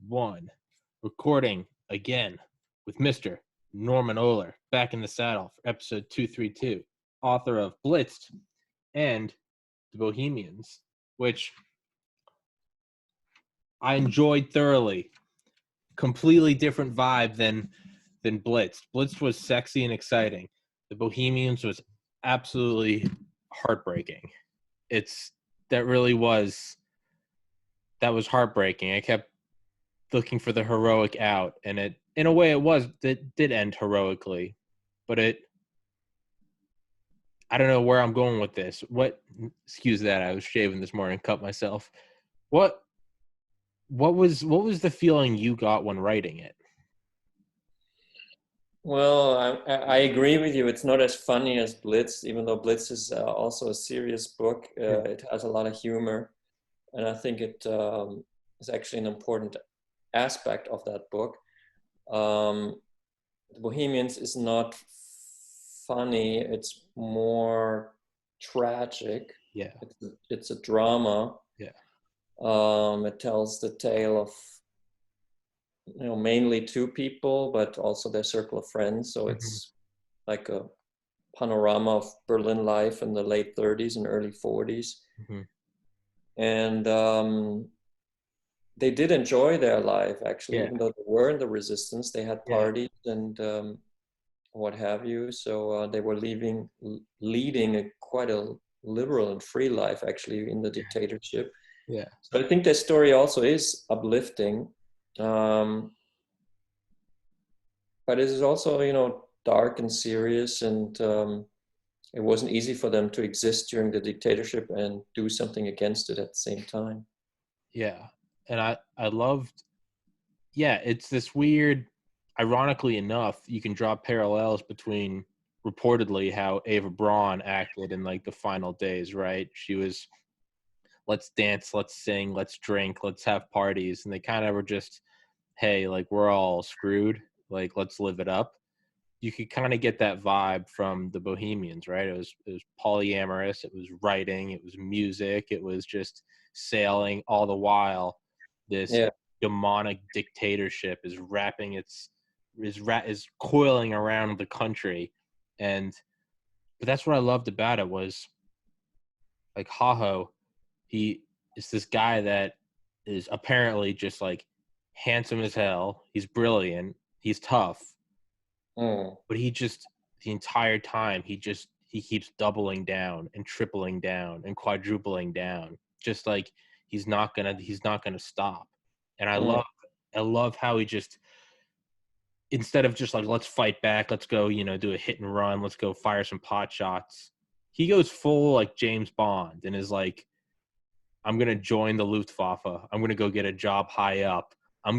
1. Recording again with Mr. Norman Ohler, back in the saddle for episode 232, author of Blitzed and The Bohemians, which I enjoyed thoroughly. Completely different vibe than Blitzed. Blitzed was sexy and exciting. The Bohemians was absolutely heartbreaking. That was heartbreaking. I kept looking for the heroic out, and it did end heroically, but I don't know where I'm going with this. Excuse that, I was shaving this morning, cut myself. What was the feeling you got when writing it? Well, I agree with you. It's not as funny as Blitz, even though Blitz is also a serious book. It has a lot of humor, and I think it is actually an important aspect of that book. The Bohemians is not funny. It's more tragic. Yeah. It's a drama. Yeah. It tells the tale of mainly two people, but also their circle of friends. So it's like a panorama of Berlin life in the late 30s and early 40s. And they did enjoy their life, actually, even though they were in the resistance. They had parties and what have you. So they were leading quite a liberal and free life, actually, in the dictatorship. Yeah. So I think their story also is uplifting. But it is also, dark and serious, and it wasn't easy for them to exist during the dictatorship and do something against it at the same time. Yeah. And I loved, it's this weird, ironically enough, you can draw parallels between reportedly how Ava Braun acted in like the final days, right? She was, let's dance, let's sing, let's drink, let's have parties. And they kind of were just, hey, like, we're all screwed. Like, let's live it up. You could kind of get that vibe from the Bohemians, right? It was polyamorous. It was writing. It was music. It was just sailing. All the while, this demonic dictatorship is is coiling around the country, but that's what I loved about it was, like, Haho, he is this guy that is apparently just like handsome as hell. He's brilliant. He's tough. But he just, the entire time, he keeps doubling down and tripling down and quadrupling down. Just like he's not gonna stop. And I love how he just, instead of just like, let's fight back, let's go, do a hit and run, let's go fire some pot shots, he goes full like James Bond and is like, I'm gonna join the Luftwaffe. I'm gonna go get a job high up. I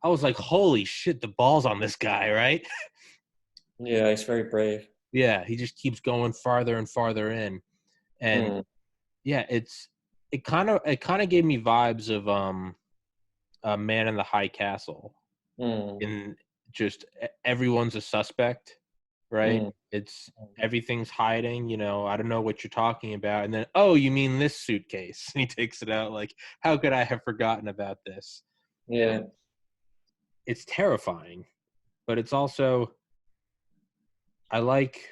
was like, holy shit, the ball's on this guy, right? Yeah, he's very brave. Yeah, he just keeps going farther and farther in. And it kind of gave me vibes of Man in the High Castle. In just everyone's a suspect, right? It's everything's hiding, I don't know what you're talking about. And then, oh, you mean this suitcase? And he takes it out like, how could I have forgotten about this? Yeah. And it's terrifying, but it's also, I like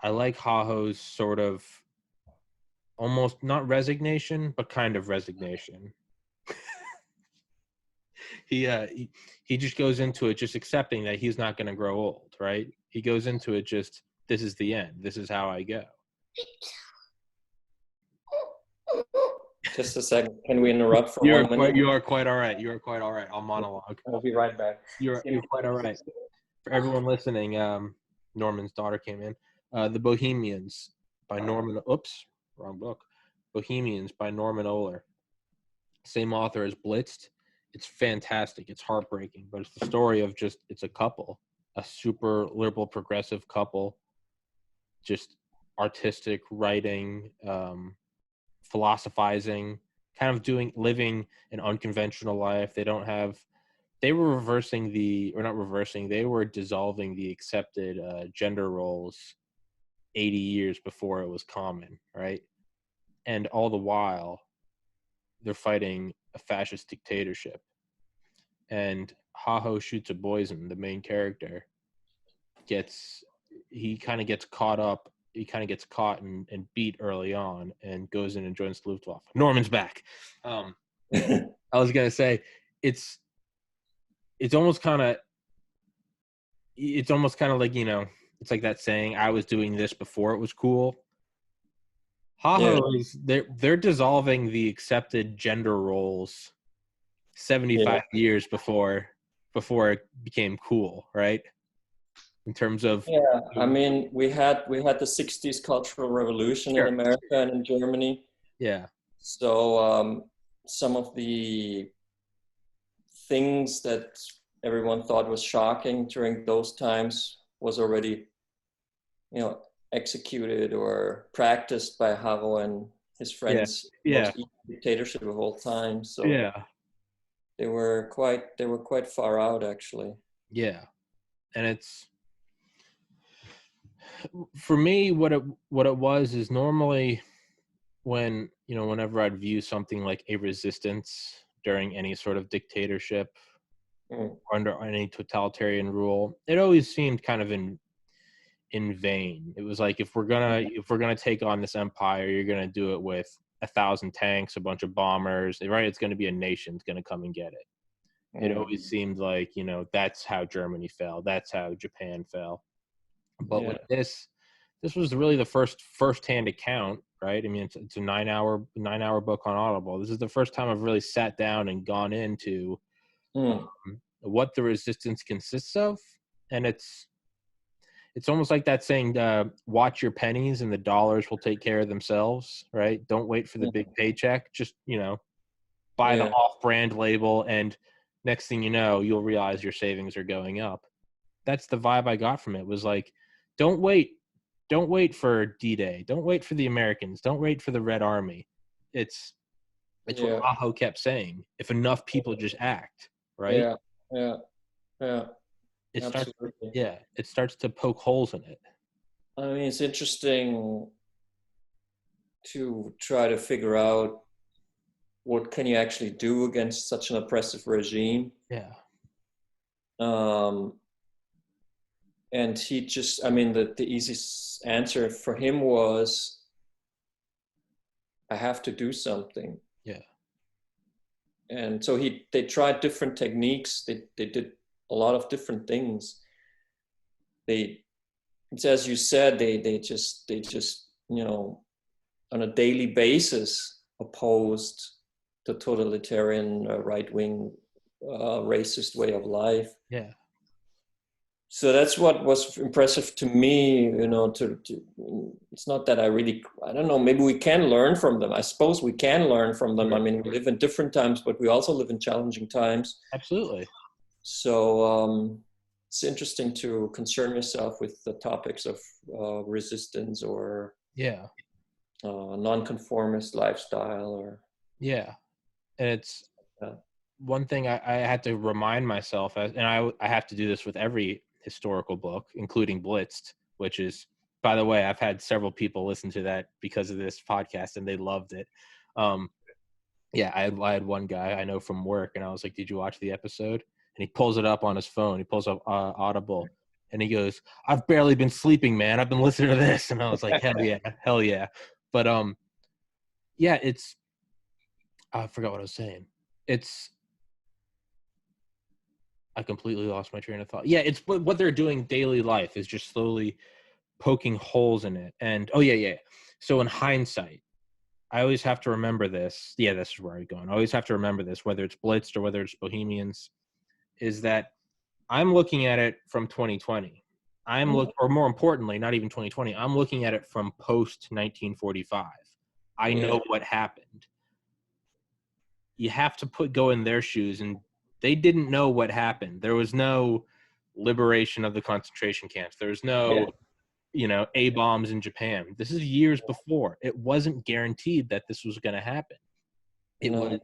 Haho's sort of almost not resignation, but kind of resignation. He just goes into it just accepting that he's not going to grow old, right? He goes into it just, this is the end. This is how I go. Just a second. Can we interrupt for 1 minute? You are quite all right. You are quite all right. I'll monologue. I'll be right back. You're quite all right. For everyone listening, Norman's daughter came in. The Bohemians by Norman. Oops, wrong book. Bohemians by Norman Ohler. Same author as Blitzed. It's fantastic. It's heartbreaking, but it's the story of just, it's a couple, a super liberal progressive couple, just artistic writing, philosophizing, kind of living an unconventional life. They were they were dissolving the accepted gender roles 80 years before it was common, right? And all the while, they're fighting a fascist dictatorship. And Haho shoots a Boysen, the main character, he kind of gets caught and beat early on and goes in and joins the Luftwaffe. Norman's back. I was going to say, it's almost kind of like, you know, it's like that saying, I was doing this before it was cool. Haho is they're dissolving the accepted gender roles 75 years before it became cool, right? In terms of I mean, we had the 60s Cultural Revolution in America and in Germany. Yeah. So some of the things that everyone thought was shocking during those times was already, you know, executed or practiced by Haro and his friends. Most dictatorship of all time. So they were quite far out, actually. Yeah. And it's, for me, what it was is, normally when, you know, whenever I'd view something like a resistance during any sort of dictatorship or under any totalitarian rule, it always seemed kind of in vain. It was like, if we're gonna take on this empire, you're gonna do it with 1,000 tanks, a bunch of bombers, right? It's gonna be a nation's gonna come and get it. It always seemed like, you know, that's how Germany fell, that's how Japan fell. But with this was really the first-hand account, right? I mean, it's a 9-hour book on Audible. This is the first time I've really sat down and gone into what the resistance consists of, and it's almost like that saying, watch your pennies and the dollars will take care of themselves, right? Don't wait for the big paycheck. Just, you know, buy the off-brand label, and next thing you know, you'll realize your savings are going up. That's the vibe I got from it. Was like, don't wait for D-Day. Don't wait for the Americans. Don't wait for the Red Army. It's what Aho kept saying. If enough people just act, right? Yeah. It starts to poke holes in it. I mean, it's interesting to try to figure out what can you actually do against such an oppressive regime. Yeah. And he just, I mean, the easiest answer for him was, I have to do something. Yeah. And so they tried different techniques. They did a lot of different things. It's as you said, they just, you know, on a daily basis opposed the totalitarian right-wing racist way of life. Yeah. So that's what was impressive to me, you know, it's not that I don't know, maybe we can learn from them. I suppose we can learn from them. I mean, we live in different times, but we also live in challenging times. Absolutely. So it's interesting to concern yourself with the topics of resistance or nonconformist lifestyle or. Yeah. And it's one thing I had to remind myself, and I have to do this with every historical book, including Blitzed, which is, by the way, I've had several people listen to that because of this podcast and they loved it. I had one guy I know from work, and I was like, did you watch the episode? And he pulls it up on his phone. He pulls up Audible, and he goes, I've barely been sleeping, man. I've been listening to this. And I was like, hell yeah. But it's, I forgot what I was saying. I completely lost my train of thought. Yeah, it's what they're doing daily life is just slowly poking holes in it. And so in hindsight, I always have to remember this. Yeah, this is where I'm going. I always have to remember this, whether it's Blitzed or whether it's Bohemians, is that I'm looking at it from 2020. Or more importantly, not even 2020. I'm looking at it from post 1945. I know what happened. You have to go in their shoes, and they didn't know what happened. There was no liberation of the concentration camps. There was no, A-bombs in Japan. This is years before. It wasn't guaranteed that this was going to happen. It was,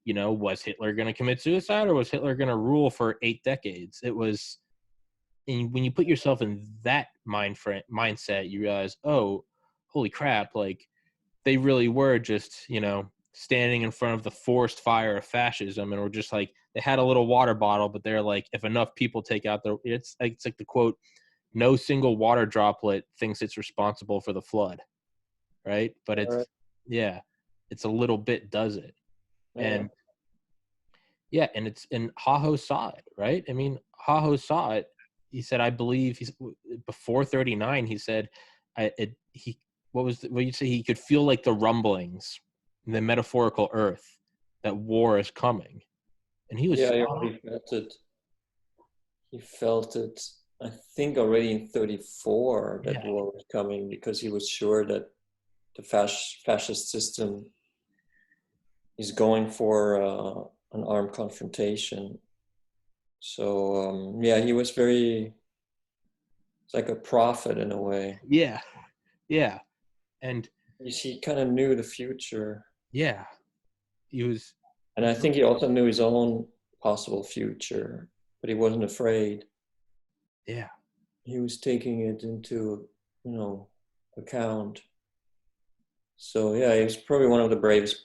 was Hitler going to commit suicide, or was Hitler going to rule for 8 decades? It was, and when you put yourself in that mindset, you realize, oh, holy crap, like, they really were just, standing in front of the forced fire of fascism, and were just like, they had a little water bottle, but they're like, if enough people take out it's like the quote, no single water droplet thinks it's responsible for the flood, right? But it's, yeah, it's a little bit does it. And yeah, and Haho saw it, right? I mean, Haho saw it. He said, I believe before 39, he said, what you'd say, he could feel like the rumblings in the metaphorical earth that war is coming. And he was, yeah, he felt it. He felt it, I think, already in 34 that war was coming, because he was sure that the fascist system is going for an armed confrontation. So yeah, he was it's like a prophet in a way. Yeah, yeah, and he kind of knew the future. Yeah, he was, and I think he also knew his own possible future, but he wasn't afraid. Yeah, he was taking it into account. So yeah, he was probably one of the bravest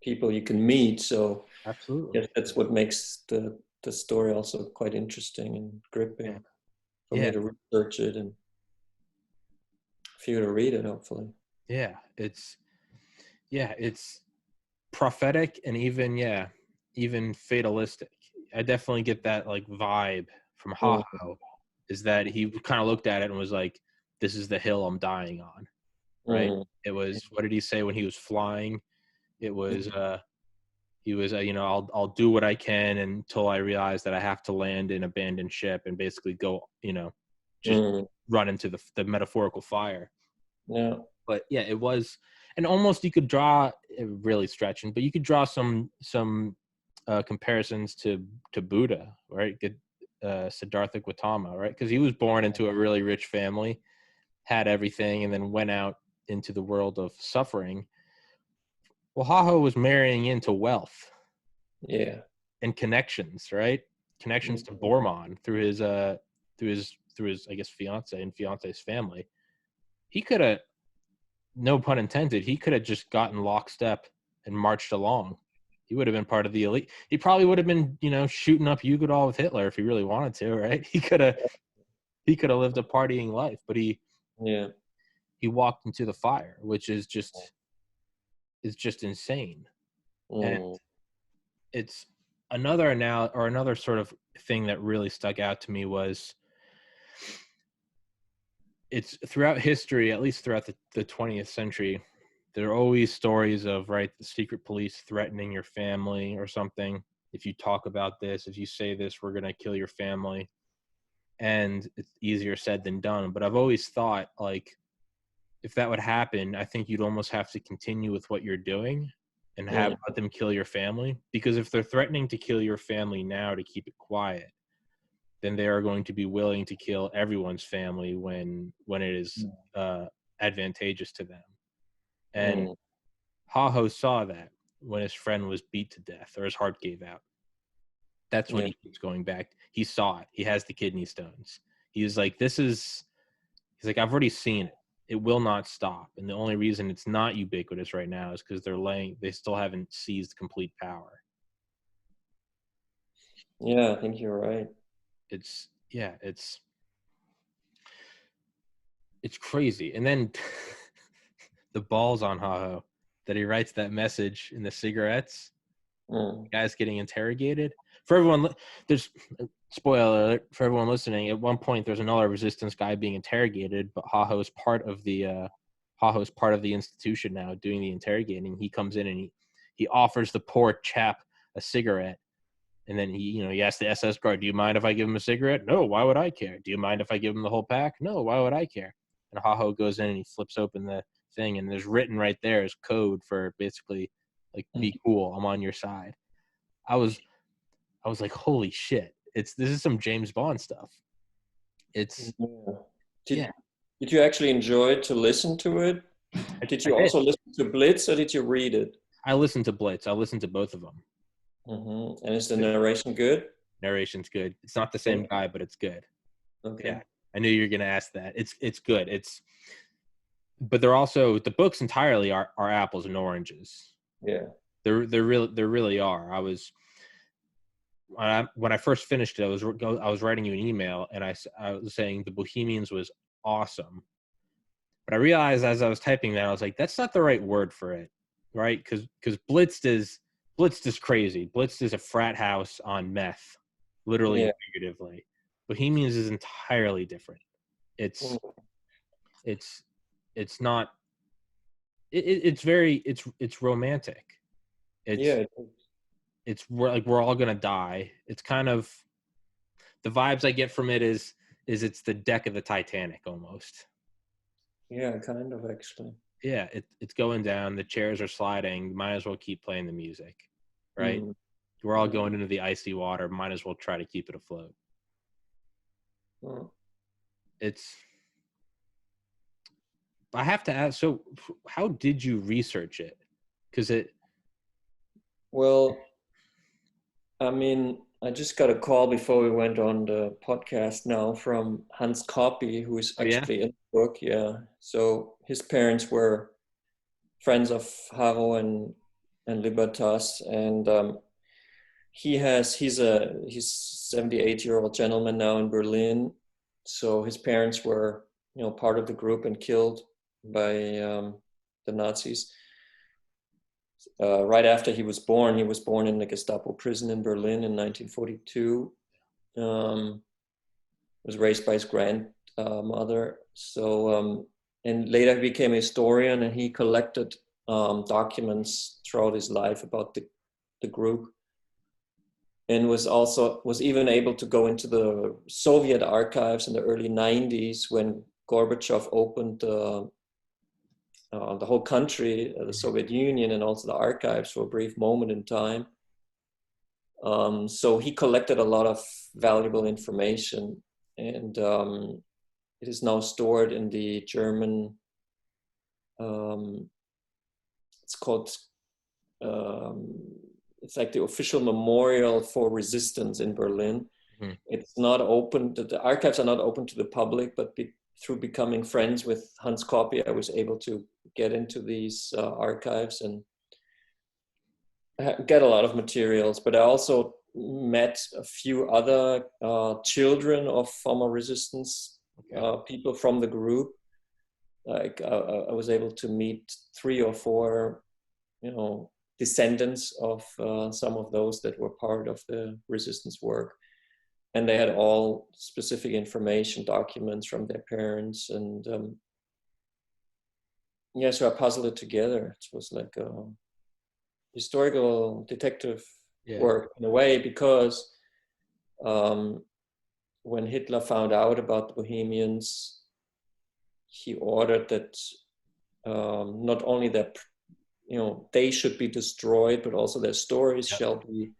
people you can meet. So absolutely, yes, that's what makes the story also quite interesting and gripping for me to research it and for you to read it, hopefully. Yeah, it's prophetic and even fatalistic. I definitely get that like vibe from Haho, is that he kind of looked at it and was like, this is the hill I'm dying on, right? It was, what did he say when he was flying? It was he was I'll do what I can until I realize that I have to land an abandoned ship and basically go just run into the metaphorical fire. Yeah. But yeah, it was, and almost you could draw, really stretching, but you could draw some comparisons to Buddha, right? Siddhartha Gautama, right? Because he was born into a really rich family, had everything, and then went out into the world of suffering. Well, Haho was marrying into wealth, and connections, right? Connections to Bormon through his I guess fiance and fiance's family. He could have, no pun intended, he could have just gotten lockstep and marched along. He would have been part of the elite. He probably would have been, shooting up Yugoslav with Hitler if he really wanted to, right? He could have lived a partying life, but he walked into the fire, which is just insane. And it's another sort of thing that really stuck out to me was, it's throughout history, at least throughout the 20th century, there are always stories of, right, the secret police threatening your family or something. If you talk about this, if you say this, we're going to kill your family. And it's easier said than done. But I've always thought, like, if that would happen, I think you'd almost have to continue with what you're doing and let them kill your family. Because if they're threatening to kill your family now to keep it quiet, then they are going to be willing to kill everyone's family when it is advantageous to them. And Haho saw that when his friend was beat to death or his heart gave out. That's when he keeps going back. He saw it. He has the kidney stones. He was like, he's like, I've already seen it. It will not stop. And the only reason it's not ubiquitous right now is because they still haven't seized complete power. Yeah, I think you're right. It's crazy. And then the balls on Haho that he writes that message in the cigarettes. The guy's getting interrogated. For everyone, there's spoiler alert for everyone listening. At one point, there's another resistance guy being interrogated, but Haho's part of the institution now doing the interrogating. He comes in and he offers the poor chap a cigarette. And then he asks the SS guard, do you mind if I give him a cigarette? No, why would I care? Do you mind if I give him the whole pack? No, why would I care? And Haho goes in and he flips open the thing, and there's written right there as code for basically like, be cool, I'm on your side. I was like, holy shit, this is some James Bond stuff. It's Did you actually enjoy to listen to it? Did you also listen to Blitz, or did you read it? I listened to Blitz. I listened to both of them. And is the narration good? Narration's good. It's not the same guy, but it's good. Okay. Yeah, I knew you were gonna ask that. It's good. But they're also, the books entirely are apples and oranges. Yeah. There really are. When I first finished it, I was writing you an email, and I was saying the Bohemians was awesome, but I realized as I was typing that, I was like, that's not the right word for it, right? Because Blitzed is crazy. Blitzed is a frat house on meth, literally Yeah. and figuratively. Bohemians is entirely different. Mm. It's not. It's very it's romantic. Yeah. We're all gonna die. It's kind of the vibes I get from it is it's the deck of the Titanic almost. Yeah, kind of actually. Yeah, it's going down. The chairs are sliding. Might as well keep playing the music, right? Mm. We're all Yeah. going into the icy water. Might as well try to keep it afloat. Mm. It's. I have to ask. So, how did you research it? Because Well, I mean, I just got a call before we went on the podcast now from Hans Copy, who is Oh yeah. actually in the book. Yeah. So his parents were friends of Haro and Libertas, and he's 78-year-old gentleman now in Berlin. So his parents were part of the group and killed by the Nazis. Right after he was born in the Gestapo prison in Berlin in 1942. Was raised by his grandmother. And later he became a historian, and he collected documents throughout his life about the group, and was even able to go into the Soviet archives in the early 90s when Gorbachev opened the whole country, the Soviet Union, and also the archives for a brief moment in time. So he collected a lot of valuable information, and it is now stored in the German, it's called, it's like the official memorial for resistance in Berlin. Mm-hmm. It's not open, the archives are not open to the public, but through becoming friends with Hans Copy, I was able to get into these archives and get a lot of materials. But I also met a few other children of former resistance people from the group. Like I was able to meet 3 or 4, descendants of some of those that were part of the resistance work. And they had all specific information, documents from their parents. And so I puzzled it together. It was like a historical detective work in a way, because when Hitler found out about the Bohemians, he ordered that not only that they should be destroyed, but also their stories shall be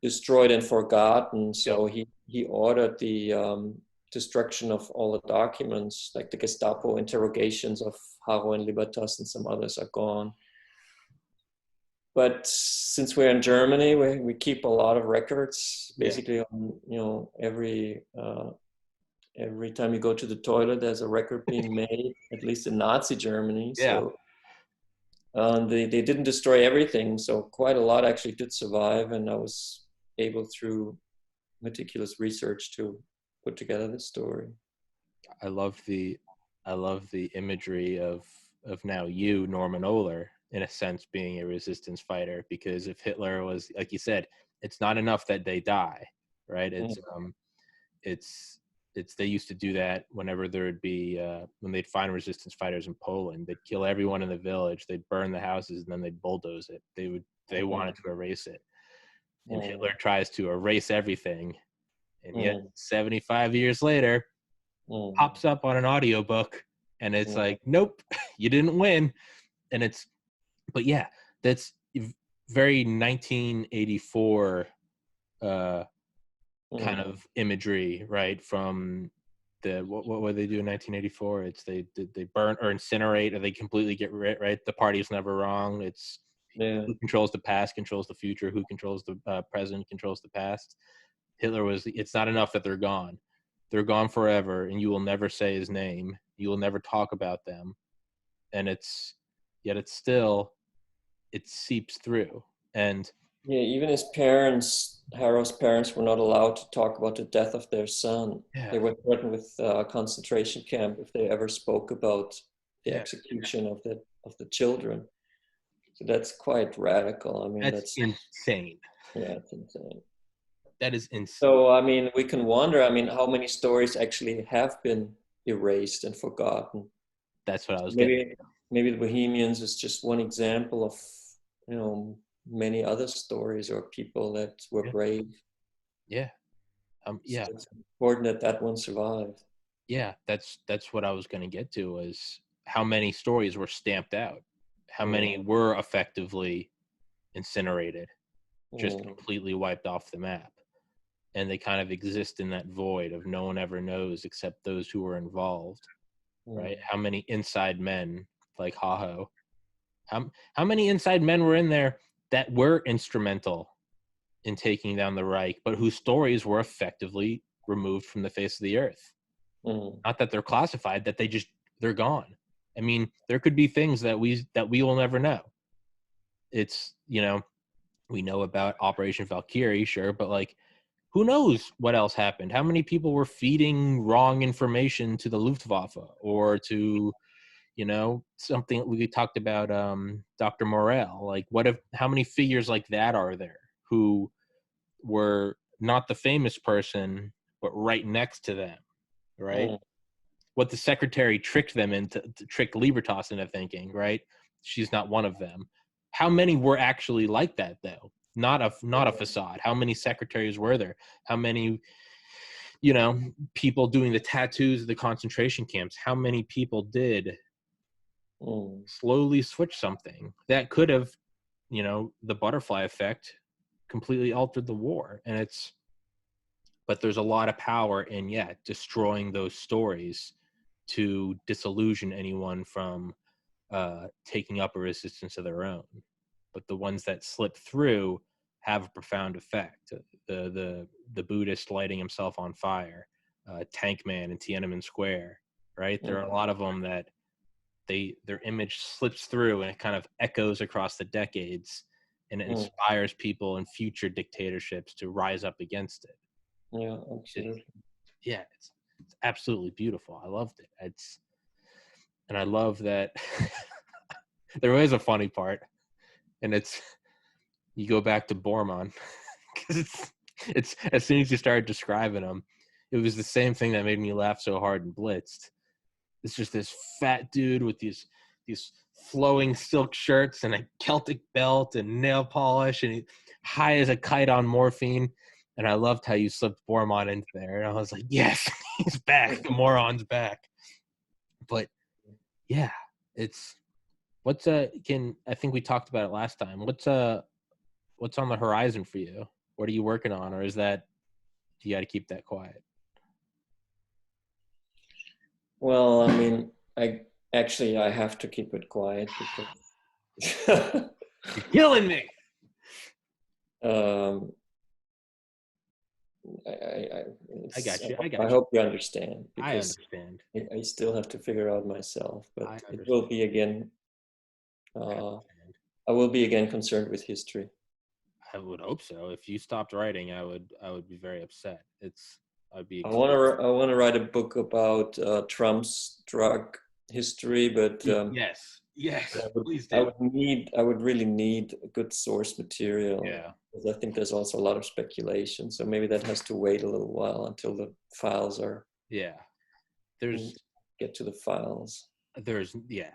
destroyed and forgotten. So he ordered the destruction of all the documents, like the Gestapo interrogations of Haro and Libertas and some others are gone. But since we're in Germany, we keep a lot of records, basically on every time you go to the toilet, there's a record being made, at least in Nazi Germany. So they didn't destroy everything. So quite a lot actually did survive. And I was able, through meticulous research, to put together this story. I love the imagery of now you, Norman Ohler, in a sense, being a resistance fighter, because if Hitler was, like you said, it's not enough that they die, right? It's they used to do that whenever there would be when they'd find resistance fighters in Poland. They'd kill everyone in the village, they'd burn the houses, and then they'd bulldoze it. They wanted to erase it, and Hitler tries to erase everything, and yet 75 years later pops up on an audiobook, and it's like, nope, you didn't win. And but yeah, that's very 1984 kind of imagery, right? From the what would they do in 1984? It's they burn or incinerate, or they completely get rid, right? The party's never wrong. It's who controls the past controls the future. Who controls the present controls the past. Hitler was. It's not enough that they're gone. They're gone forever, and you will never say his name. You will never talk about them, and it's still it seeps through. And yeah, even his parents, Harrow's parents, were not allowed to talk about the death of their son. yeah, They were threatened with a concentration camp if they ever spoke about the yeah, execution of the children. So that's quite radical. I mean, that's that's insane. yeah, it's insane. That is insane. So I mean, we can wonder. I mean, how many stories actually have been erased and forgotten? That's what I was getting. Maybe the Bohemians is just one example of, you know, many other stories or people that were Yeah, brave. yeah, So yeah, it's important that that one survived. yeah. That's what I was going to get to, was how many stories were stamped out, how many Mm, were effectively incinerated, just mm, completely wiped off the map, and they kind of exist in that void of no one ever knows except those who were involved, right? mm, How many inside men like Haho? How many inside men were in there that were instrumental in taking down the Reich, but whose stories were effectively removed from the face of the earth? mm, Not that they're classified, that they're gone. I mean, there could be things that we will never know. It's, we know about Operation Valkyrie, sure, but like, who knows what else happened? How many people were feeding wrong information to the Luftwaffe, or to, something we talked about, Dr. Morel? Like, how many figures like that are there who were not the famous person, but right next to them, right? mm, What the secretary tricked them into, to trick Libertas into thinking, right? She's not one of them. How many were actually like that, though? Not a facade. How many secretaries were there? How many, people doing the tattoos of the concentration camps? How many people did mm, slowly switch something that could have, the butterfly effect, completely altered the war? But there's a lot of power in, destroying those stories to disillusion anyone from taking up a resistance of their own. But the ones that slip through have a profound effect. The Buddhist lighting himself on fire, Tank Man in Tiananmen Square, right? There are a mm, lot of them that their image slips through, and it kind of echoes across the decades, and it mm. inspires people in future dictatorships to rise up against it. Yeah, It's absolutely. yeah, it's absolutely beautiful. I loved it. And I love that there is a funny part, and it's, you go back to Bormann, because it's as soon as you started describing him, it was the same thing that made me laugh so hard in Blitzed. It's just this fat dude with these flowing silk shirts and a Celtic belt and nail polish, and high as a kite on morphine. And I loved how you slipped Bormann into there, and I was like, yes, he's back. The moron's back. But yeah, it's I think we talked about it last time. What's on the horizon for you? What are you working on, or is that, you got to keep that quiet? Well, I mean, I have to keep it quiet because You're killing me. um, I got you. I I got you. hope you understand I because understand. I still have to figure out myself, I but it understand. will be again. I Uh, understand. I will be again concerned with history. I would hope so. If you stopped writing, I would be very upset. I'd be I want to write a book about Trump's drug history, but yes, yes, please I do. I would really need a good source material Yeah, because I think there's also a lot of speculation. So maybe that has to wait a little while until the files are yeah. There's get to the files. there's yeah.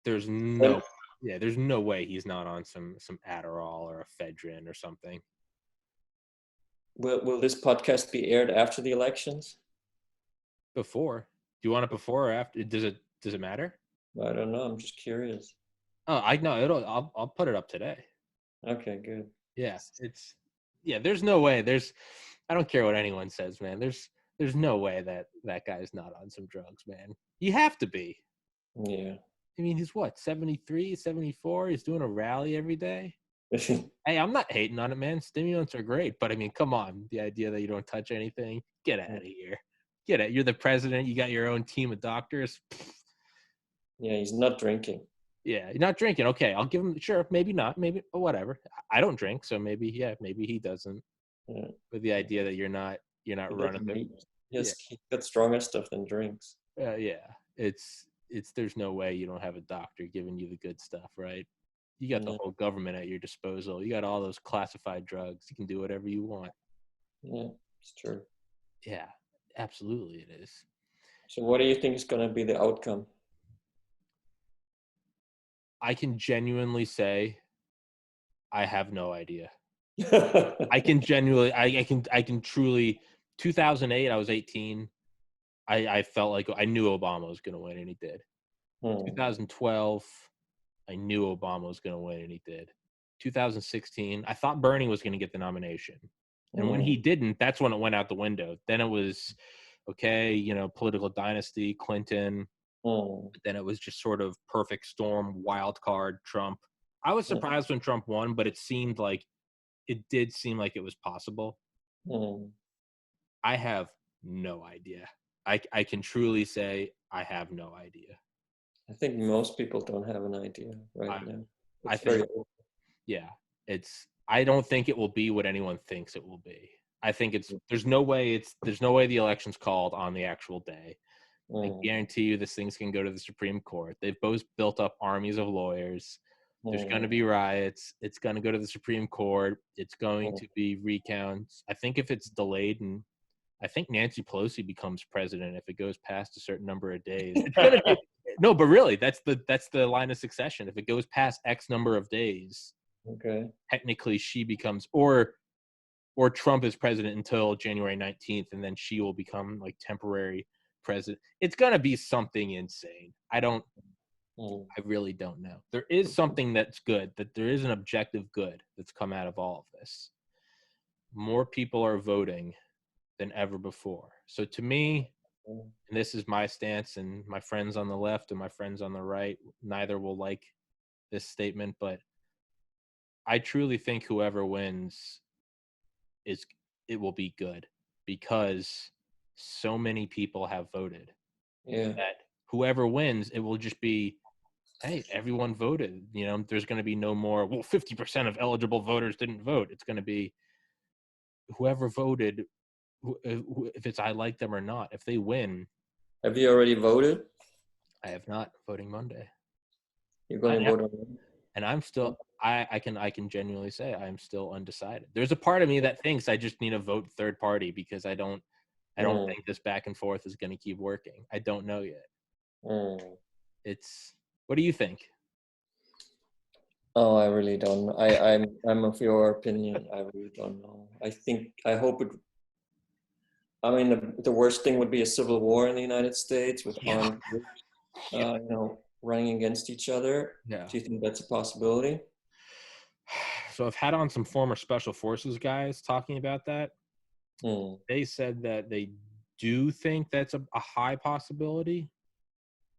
There's And no yeah. There's no way he's not on some Adderall or ephedrine or something. will this podcast be aired after the elections? Before, do you want it before or after? Does it matter? I don't know. I'm just curious. Oh, I know it'll. I'll put it up today. Okay, good. Yeah, there's no way. I don't care what anyone says, man. There's no way that guy's not on some drugs, man. You have to be. Yeah. I mean, he's what, 73, 74? He's doing a rally every day. Hey, I'm not hating on it, man. Stimulants are great, but I mean, come on. The idea that you don't touch anything, get out of here. Get it. You're the president. You got your own team of doctors. Yeah, he's not drinking. Yeah, you're not drinking. Okay, I'll give him. Sure, maybe not. Maybe whatever. I don't drink, so maybe maybe he doesn't. Yeah. But the idea that you're not He running doesn't the need. yeah He's got stronger stuff than drinks. yeah. It's there's no way you don't have a doctor giving you the good stuff, right? You got the Yeah, whole government at your disposal. You got all those classified drugs. You can do whatever you want. yeah, it's true. Yeah, absolutely, it is. So, what do you think is going to be the outcome? I can genuinely say I have no idea. Hmm. I can genuinely, I can truly. 2008, I was 18. I felt like I knew Obama was going to win, and he did. 2012, I knew Obama was going to win, and he did. 2016, I thought Bernie was going to get the nomination. And when he didn't, that's when it went out the window. Then it was, okay, political dynasty, Clinton. But then it was just sort of perfect storm, wild card, Trump. I was surprised when Trump won, but it did seem like it was possible. I have no idea. I can truly say I have no idea. I think most people don't have an idea right now. I It's think, very yeah, I don't think it will be what anyone thinks it will be. I think there's no way the election's called on the actual day. I guarantee you this thing's going to go to the Supreme Court. They've both built up armies of lawyers. There's going to be riots. It's going to go to the Supreme Court. It's going to be recounts. I think if it's delayed, and I think Nancy Pelosi becomes president if it goes past a certain number of days. It's going to be no, but really, that's the line of succession. If it goes past X number of days, okay. technically she becomes, or Trump is president until January 19th, and then she will become like temporary president. It's going to be something insane. I really don't know. There is something that's good, that there is an objective good that's come out of all of this. More people are voting than ever before. So to me, and this is my stance, and my friends on the left and my friends on the right, neither will like this statement, but I truly think whoever wins it will be good, because so many people have voted. Yeah. That whoever wins, it will just be, hey, everyone voted. There's going to be no more, well, 50% of eligible voters didn't vote. It's going to be whoever voted, if it's I like them or not. If they win. Have you already voted? I have not. Voting Monday. You're going to vote on And I'm still, I can genuinely say I'm still undecided. There's a part of me that thinks I just need to vote third party, because I don't think this back and forth is going to keep working. I don't know yet. What do you think? Oh, I really don't know. I'm of your opinion. I really don't know. I hope it. I mean, the worst thing would be a civil war in the United States with armed groups, running against each other. Yeah. Do you think that's a possibility? So I've had on some former special forces guys talking about that. They said that they do think that's a high possibility,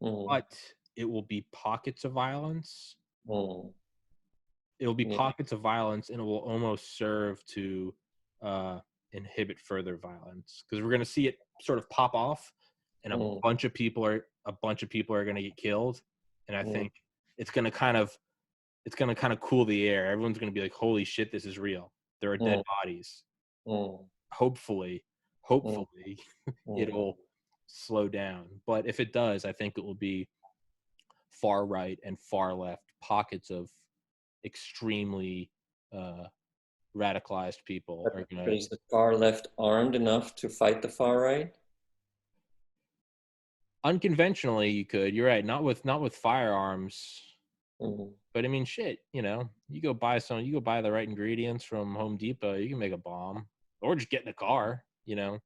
but it will be pockets of violence. It will be pockets of violence, and it will almost serve to inhibit further violence, because we're going to see it sort of pop off, and a bunch of people are going to get killed, and I think it's going to kind of cool the air. Everyone's going to be like, holy shit, this is real. There are dead bodies. Hopefully it'll slow down. But if it does, I think it will be far right and far left pockets of extremely radicalized people are going to. Is the far left armed enough to fight the far right? Unconventionally, you could. You're right. Not with firearms. But I mean, shit. You go buy the right ingredients from Home Depot. You can make a bomb, or just get in a car. Yeah.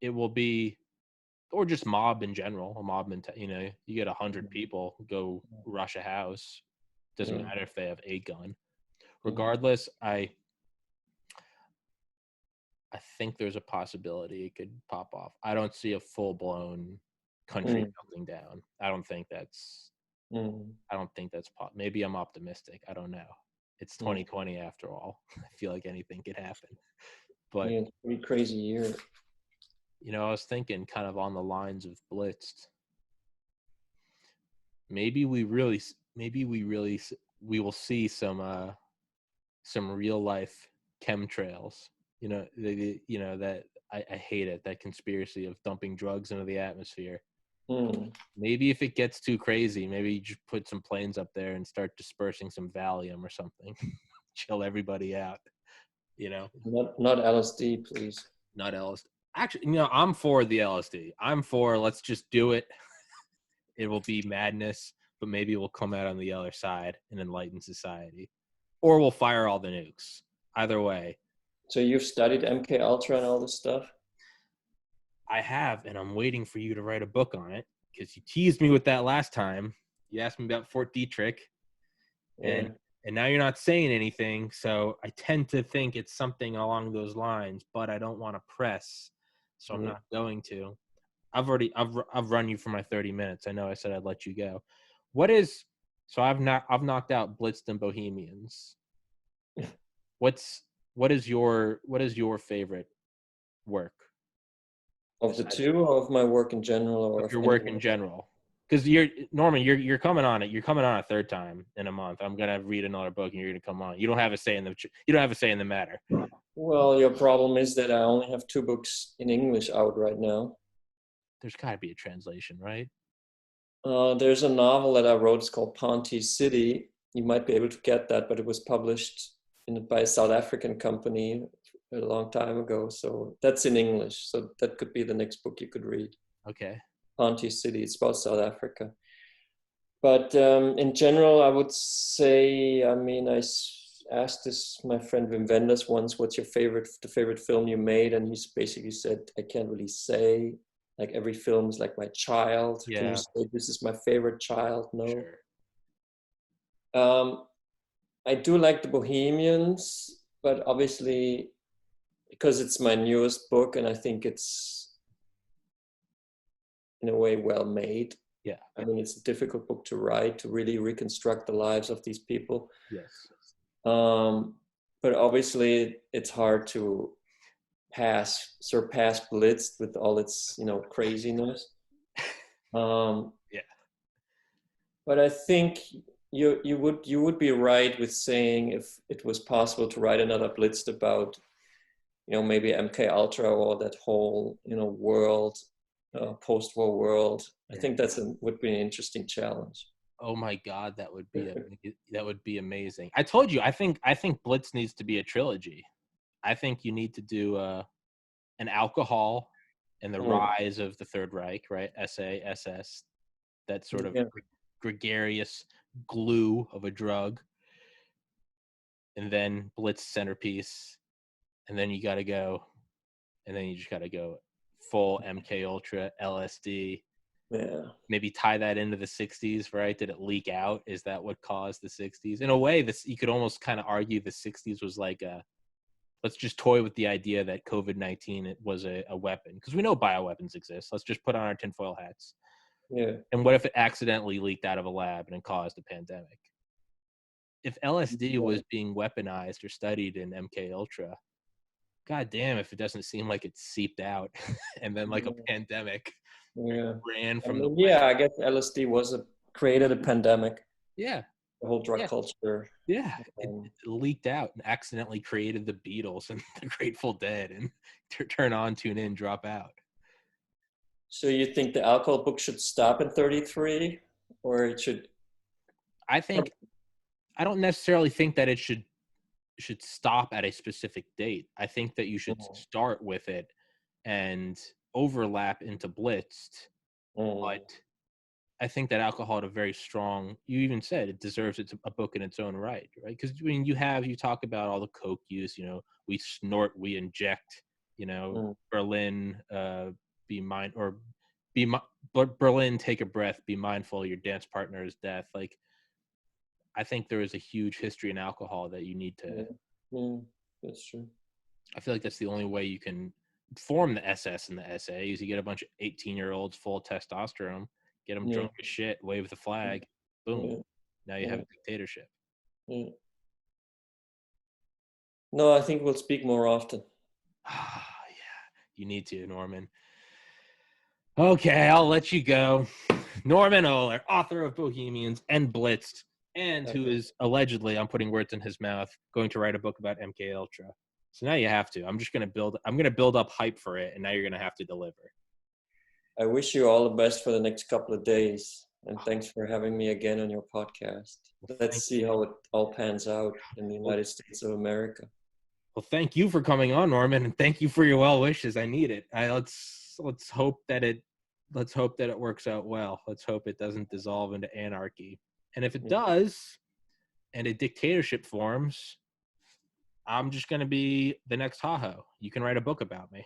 It will be, or just mob in general. A mob you get 100 people go rush a house. Doesn't matter if they have a gun. Regardless, I think there's a possibility it could pop off. I don't see a full-blown country melting down. I don't think that's maybe I'm optimistic. I don't know. It's 2020 after all. I feel like anything could happen. But it's a pretty crazy year. I was thinking kind of on the lines of Blitzed. we will see some real life chemtrails. That I hate it, that conspiracy of dumping drugs into the atmosphere. Maybe if it gets too crazy, maybe you just put some planes up there and start dispersing some Valium or something. Chill everybody out, Not LSD, please. Not LSD. Actually, I'm for the LSD. I'm for, let's just do it. It will be madness, but maybe we'll come out on the other side and enlighten society. Or we'll fire all the nukes. Either way. So you've studied MK Ultra and all this stuff? I have, and I'm waiting for you to write a book on it, because you teased me with that last time. You asked me about Fort Detrick, and now you're not saying anything, so I tend to think it's something along those lines, but I don't want to press, so I'm not going to. I've run you for my 30 minutes. I know I said I'd let you go. I've knocked out Blitzed and Bohemians. What is your favorite work? Of the two, or of my work in general, or of your work in general? Because Norman, you're coming on it. You're coming on a third time in a month. I'm gonna read another book, and you're gonna come on. You don't have a say in the matter. Well, your problem is that I only have 2 books in English out right now. There's got to be a translation, right? There's a novel that I wrote. It's called Ponty City. You might be able to get that, but it was published by a South African company a long time ago. So that's in English. So that could be the next book you could read. Okay. Ponty City. It's about South Africa. But in general, I would say, I asked my friend Wim Wenders once, what's the favorite film you made? And he basically said, I can't really say. Like, every film is like my child. Yeah. Can you say this is my favorite child? No. Sure. I do like The Bohemians, but obviously, because it's my newest book, and I think it's, in a way, well made. Yeah. It's a difficult book to write, to really reconstruct the lives of these people. Yes. But obviously, it's hard to surpass Blitz with all its craziness. Yeah. But I think you would be right with saying, if it was possible to write another Blitz about maybe MK Ultra or that whole world, post-war world. I think would be an interesting challenge. Oh my God, that would be amazing. I told you, I think Blitz needs to be a trilogy. I think you need to do an alcohol and the rise of the Third Reich, right? SA, SS, that sort of gregarious glue of a drug, and then Blitz centerpiece, and then you just got to go full MK Ultra, LSD. Yeah. Maybe tie that into the 60s, right? Did it leak out? Is that what caused the 60s? In a way, you could almost kind of argue the 60s was like let's just toy with the idea that COVID-19 was a weapon, because we know bioweapons exist. Let's just put on our tinfoil hats. Yeah. And what if it accidentally leaked out of a lab and it caused a pandemic? If LSD was being weaponized or studied in MK Ultra, God damn, if it doesn't seem like it seeped out and then like a pandemic ran from I guess LSD created a pandemic. Yeah. The whole drug culture. Yeah. It leaked out and accidentally created the Beatles and the Grateful Dead, and turn on, tune in, drop out. So you think the alcohol book should stop in 33, or it should? I don't necessarily think that it should stop at a specific date. I think that you should start with it and overlap into Blitzed. But I think that alcohol had a very strong, you even said it deserves a book in its own right? Because you talk about all the coke use, we snort, we inject, Berlin, but Berlin, take a breath, be mindful your dance partner's death. Like, I think there is a huge history in alcohol that you need to. Yeah, that's true. I feel like that's the only way you can form the SS and the SA is you get a bunch of 18-year-olds full of testosterone, get them drunk as shit, wave the flag, boom. Now you have a dictatorship. Yeah. No, I think we'll speak more often. Yeah, you need to, Norman. Okay, I'll let you go. Norman Ohler, author of Bohemians and Blitzed, and who is allegedly, I'm putting words in his mouth, going to write a book about MK Ultra. So now you have to. I'm going to build up hype for it, and now you're going to have to deliver. I wish you all the best for the next couple of days. And thanks for having me again on your podcast. Let's see how it all pans out in the United States of America. Well, thank you for coming on, Norman, and thank you for your well wishes. I need it. Let's hope that it works out well. Let's hope it doesn't dissolve into anarchy. And if it does, and a dictatorship forms, I'm just going to be the next Haho. You can write a book about me.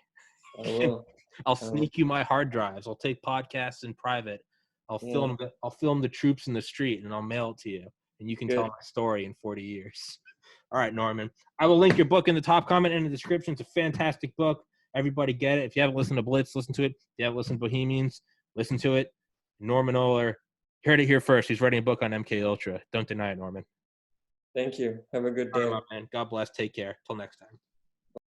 I will. I'll sneak you my hard drives. I'll take podcasts in private. I'll film the troops in the street, and I'll mail it to you. And you can tell my story in 40 years. All right, Norman. I will link your book in the top comment and in the description. It's a fantastic book. Everybody get it. If you haven't listened to Blitz, listen to it. If you haven't listened to Bohemians, listen to it. Norman Ohler, heard it here first. He's writing a book on MK Ultra. Don't deny it, Norman. Thank you. Have a good day. All right, man. God bless. Take care. Till next time.